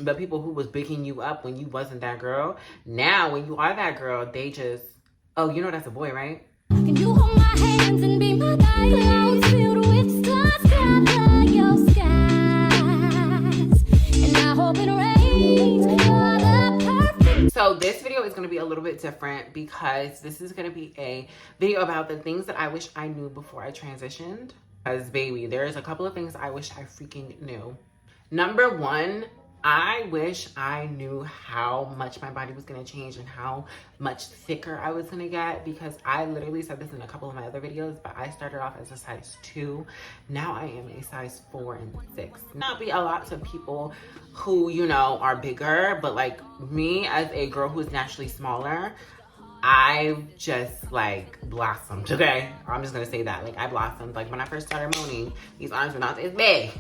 the people who was bigging you up when you wasn't that girl. Now, when you are that girl, they just, oh, you know that's a boy, right? Can you hold my hands and be my guide? Clouds filled with stars cover your skies, and I hope it rains. You're the perfect. So this video is going to be a little bit different because this is going to be a video about the things that I wish I knew before I transitioned. Because baby, there's a couple of things I wish I freaking knew. Number one, I wish I knew how much my body was going to change and how much thicker I was going to get, because I literally said this in a couple of my other videos, but I started off as a size 2. Now I am a size 4 and 6. Not be a lot of people who, you know, are bigger, but like me as a girl who is naturally smaller, I just like blossomed, okay? I'm just going to say that. Like I blossomed. Like when I first started moaning, these arms were not this big.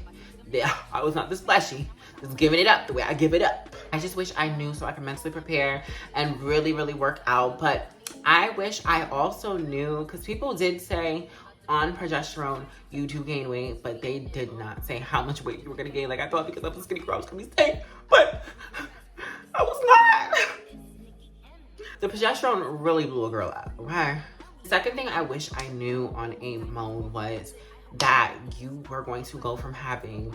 I was not this fleshy. Just giving it up the way I give it up. I just wish I knew so I could mentally prepare and really, really work out. But I wish I also knew, because people did say on progesterone, you do gain weight, but they did not say how much weight you were gonna gain. Like I thought because I was a skinny girl, I was gonna be safe, but I was not. The progesterone really blew a girl up, okay? Second thing I wish I knew on a moan was that you were going to go from having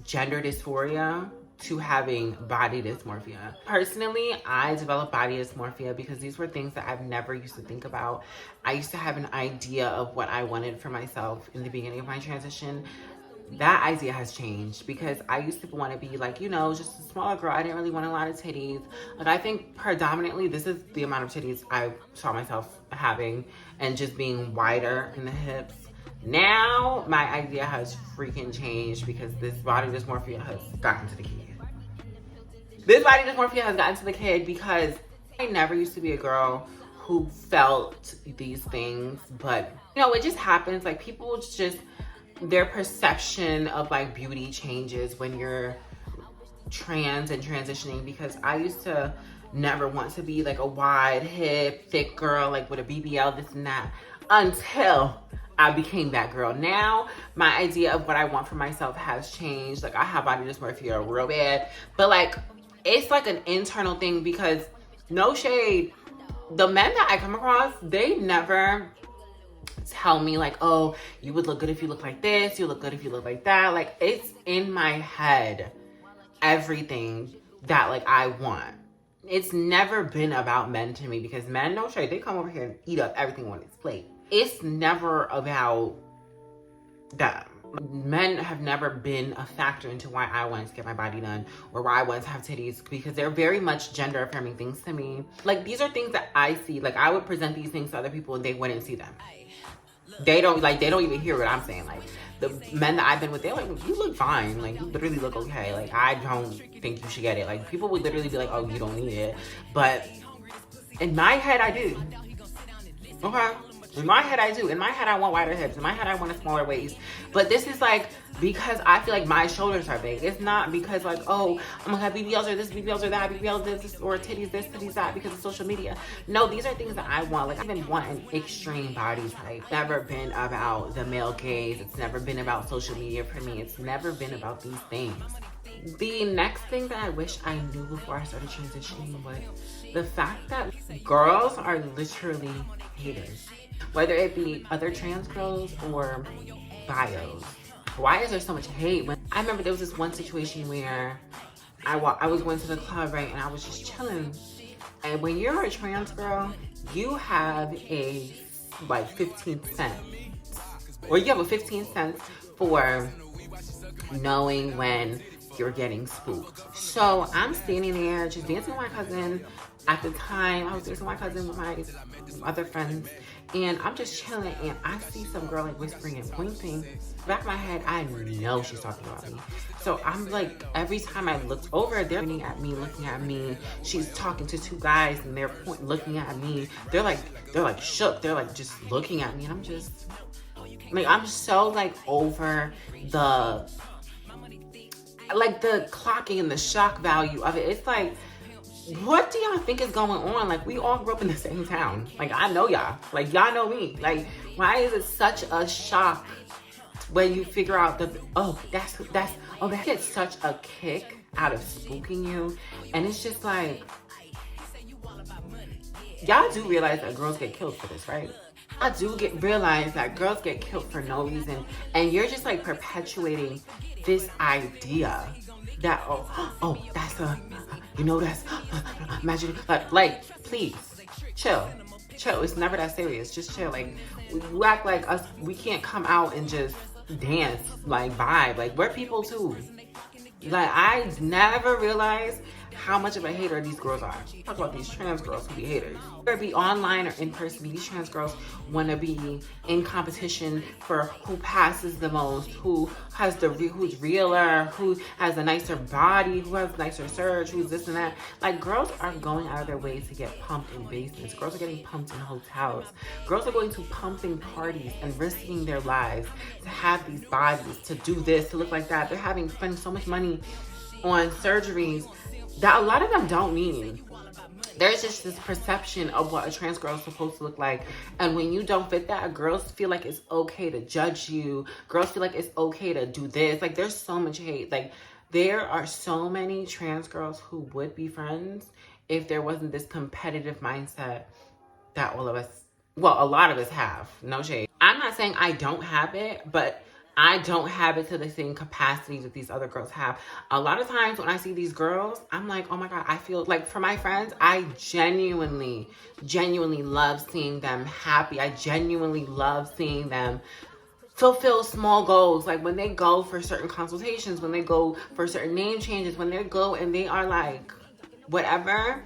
gender dysphoria to having body dysmorphia. Personally, I developed body dysmorphia because these were things that I've never used to think about. I used to have an idea of what I wanted for myself in the beginning of my transition. That idea has changed because I used to want to be like, you know, just a smaller girl. I didn't really want a lot of titties. Like I think predominantly this is the amount of titties I saw myself having, and just being wider in the hips. Now, my idea has freaking changed because this body dysmorphia has gotten to the kid. This body dysmorphia has gotten to the kid because I never used to be a girl who felt these things, but you know, it just happens. Like people just, their perception of like beauty changes when you're trans and transitioning, because I used to never want to be like a wide hip, thick girl, like with a BBL, this and that, until I became that girl. Now, my idea of what I want for myself has changed. Like, I have body dysmorphia real bad. But, like, it's like an internal thing because, no shade, the men that I come across, they never tell me, like, oh, you would look good if you look like this. You look good if you look like that. Like, it's in my head, everything that, like, I want. It's never been about men to me because men, no shade, they come over here and eat up everything on its plate. It's never about them. Men have never been a factor into why I wanted to get my body done or why I wanted to have titties, because they're very much gender affirming things to me. Like these are things that I see. Like I would present these things to other people and they wouldn't see them. They don't even hear what I'm saying. Like the men that I've been with, they're like, you look fine. Like you literally look okay. Like I don't think you should get it. Like people would literally be like, oh, you don't need it. But in my head, I do. Okay. In my head, I do. In my head, I want wider hips. In my head, I want a smaller waist. But this is like, because I feel like my shoulders are big. It's not because like, oh, I'm gonna have BBLs or this, BBLs or that, BBLs this, or titties this, titties that, because of social media. No, these are things that I want. Like, I've been wanting extreme body type. It's never been about the male gaze. It's never been about social media for me. It's never been about these things. The next thing that I wish I knew before I started transitioning was the fact that girls are literally haters. Whether it be other trans girls or bios. Why is there so much hate? I remember there was this one situation where I was going to the club, right, and I was just chilling. And when you're a trans girl, you have a like 15 cents. Or you have a 15 cents for knowing when you're getting spooked. So I'm standing there just dancing with my cousin. At the time, I was dancing with my cousin with my other friends. And I'm just chilling and I see some girl like whispering and pointing. Back of my head, I know she's talking about me. So I'm like, every time I looked over, they're looking at me. She's talking to 2 guys and they're looking at me. They're like shook. They're like just looking at me. And I'm just like, I'm so like over the clocking and the shock value of it. It's like, what do y'all think is going on? Like, we all grew up in the same town. Like, I know y'all. Like, y'all know me. Like, why is it such a shock when you figure out that, oh, that gets such a kick out of spooking you. And it's just like, y'all do realize that girls get killed for this, right? I do realize that girls get killed for no reason, and you're just like perpetuating this idea that that's that's imagine like please chill. It's never that serious. Just chill. Like you act like us, we can't come out and just dance, like vibe. Like we're people too. Like I never realized how much of a hater these girls are. Talk about these trans girls who be haters. Whether it be online or in person, these trans girls want to be in competition for who passes the most, who has who's realer, who has a nicer body, who has nicer surge, who's this and that. Like girls are going out of their way to get pumped in basements. Girls are getting pumped in hotels. Girls are going to pumping parties and risking their lives to have these bodies, to do this, to look like that. They're spending so much money on surgeries that a lot of them don't need. There's just this perception of what a trans girl is supposed to look like. And when you don't fit that, girls feel like it's okay to judge you. Girls feel like it's okay to do this. Like there's so much hate. Like there are so many trans girls who would be friends if there wasn't this competitive mindset that a lot of us have. No shade. I'm not saying I don't have it, but I don't have it to the same capacity that these other girls have. A lot of times when I see these girls, I'm like, oh my God, I feel like for my friends, I genuinely love seeing them happy. I genuinely love seeing them fulfill small goals. Like when they go for certain consultations, when they go for certain name changes, when they go and they are like, whatever,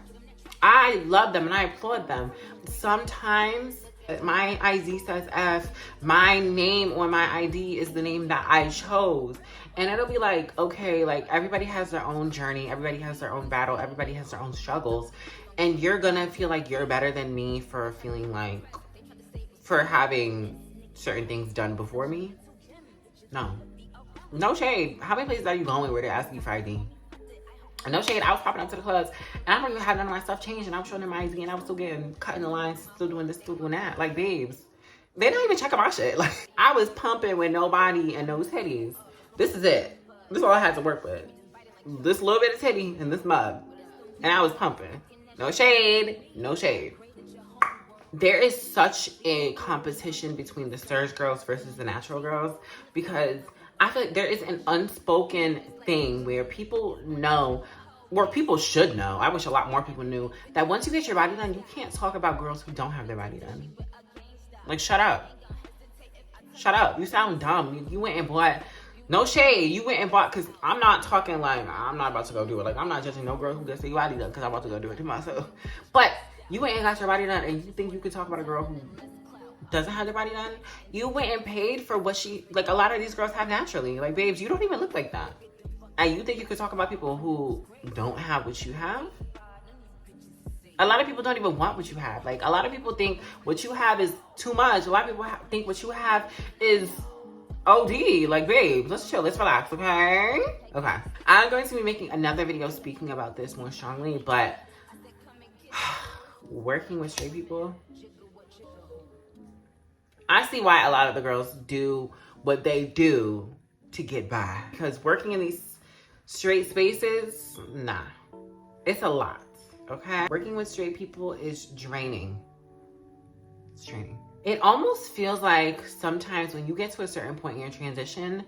I love them and I applaud them. Sometimes my ID says F, my name on my ID is the name that I chose. And it'll be like, okay, like everybody has their own journey. Everybody has their own battle. Everybody has their own struggles. And you're gonna feel like you're better than me for having certain things done before me. No shade. How many places are you going where they're asking you for ID? No shade, I was popping up to the clubs and I don't even have none of my stuff changed and I was showing them my ID and I was still cutting the lines, still doing this, still doing that. Like, babes, they don't even check my shit. Like, I was pumping with no body and no titties. This is it. This is all I had to work with. This little bit of titty and this mug. And I was pumping. No shade, no shade. There is such a competition between the surge girls versus the natural girls because I feel like there is an unspoken thing where people know, or people should know, I wish a lot more people knew, that once you get your body done, you can't talk about girls who don't have their body done. Like, shut up. Shut up. You sound dumb. You went and bought, no shade, you went and bought, because I'm not talking like, I'm not about to go do it. Like, I'm not judging no girl who gets their body done because I'm about to go do it to myself. But you went and got your body done and you think you could talk about a girl who doesn't have their body done? You went and paid for what a lot of these girls have naturally. Like, babes, you don't even look like that. And you think you could talk about people who don't have what you have? A lot of people don't even want what you have. Like, a lot of people think what you have is too much. A lot of people think what you have is OD. Like, babes, let's chill, let's relax, okay? Okay. I'm going to be making another video speaking about this more strongly, but working with straight people, I see why a lot of the girls do what they do to get by. Because working in these straight spaces, nah. It's a lot, okay? Working with straight people is draining. It's draining. It almost feels like sometimes when you get to a certain point in your transition,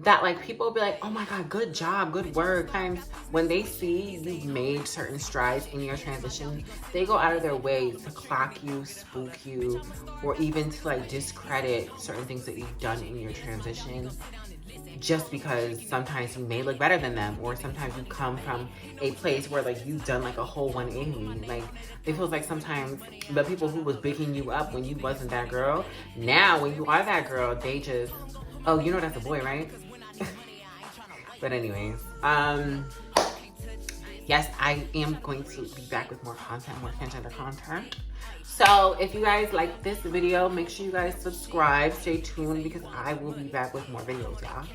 that like people will be like, oh my God, good job, good work. Sometimes when they see you've made certain strides in your transition, they go out of their way to clock you, spook you, or even to like discredit certain things that you've done in your transition just because sometimes you may look better than them, or sometimes you come from a place where like you've done like a whole 180. Like it feels like sometimes the people who was bigging you up when you wasn't that girl, now when you are that girl, they just, oh, you know that's a boy, right? But anyways, yes, I am going to be back with more content, more transgender content. So if you guys like this video, make sure you guys subscribe, stay tuned, because I will be back with more videos, y'all.